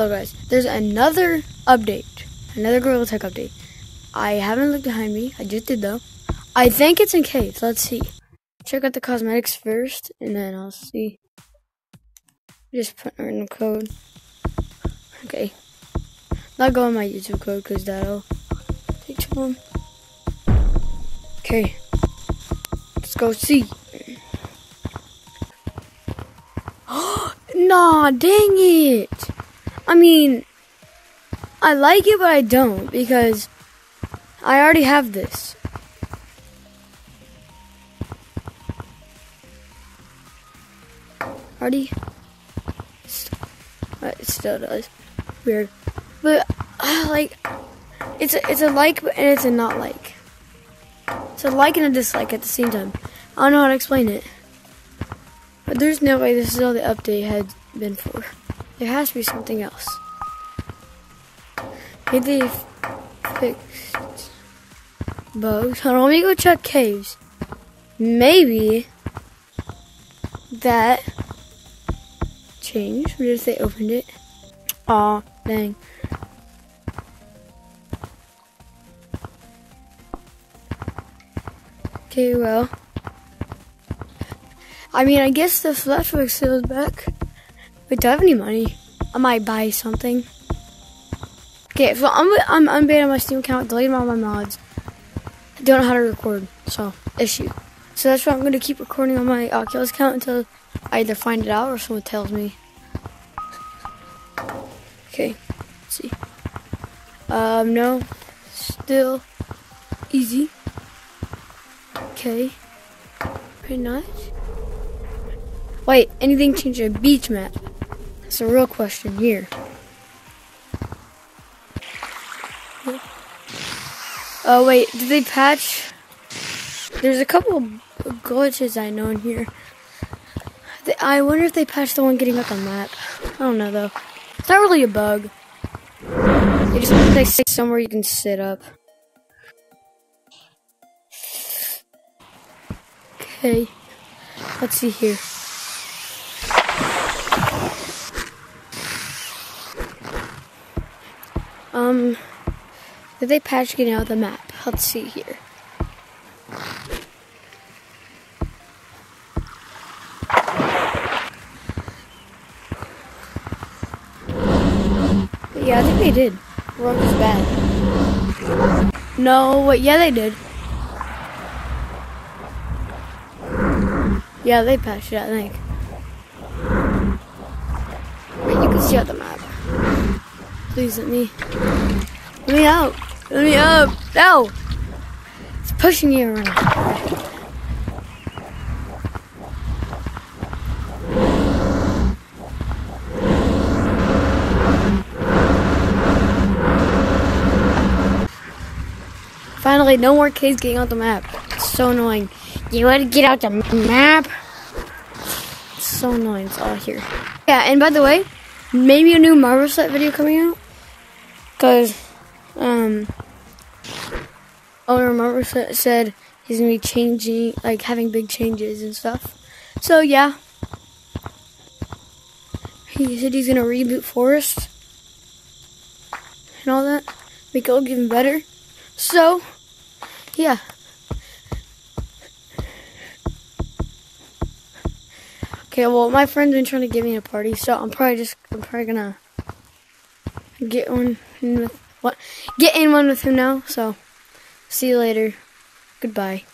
Hello guys, there's another update, another Gorilla Tech update. I haven't looked behind me, I just did though. I think it's in caves, let's see. Check out the cosmetics first, and then I'll see. Just put in the code. Okay. Not going my YouTube code, because that'll take too long. Okay. Let's go see. Nah, dang it. I mean, I like it, but I don't, because I already have this. Already? It still does. Weird. But, like, it's a like, and it's a not like. It's a like and a dislike at the same time. I don't know how to explain it. But there's no way this is all the update had been for. There has to be something else. Maybe they fixed bugs. Hold on, let me go check caves. Maybe that changed. What if they opened it? Aw, dang. Okay, well. I mean, I guess the flashback sale is back. Wait, do I have any money? I might buy something. Okay, so I'm unbanned on my Steam account, deleting all my mods. I don't know how to record, so issue. So that's why I'm going to keep recording on my Oculus account until I either find it out or someone tells me. Okay, let's see. No, still easy. Okay, pretty nice. Wait, anything changed a beach map? That's a real question here. Oh wait, did they patch? There's a couple of glitches I know in here. I wonder if they patched the one getting up on map. I don't know though. It's not really a bug. They just put like somewhere you can sit up. Okay, let's see here. Did they patch getting out of the map? Let's see here. Yeah, I think they did. Rogue is bad. No, wait, yeah, they did. Yeah, they patched it, I think. Wait, you can see out the map. Please let me out. Let me up. No! It's pushing you around. Finally, no more kids getting out the map. It's so annoying. You want to get out the map? It's so annoying. It's all here. Yeah, and by the way, maybe a new Marvel set video coming out. Because, owner Marvel said he's going to be changing, like having big changes and stuff. So, yeah. He said he's going to reboot Forest. And all that. Make it look even better. So, yeah. Okay, well, my friend's been trying to give me a party, so I'm probably gonna get in one with him now. So, see you later. Goodbye.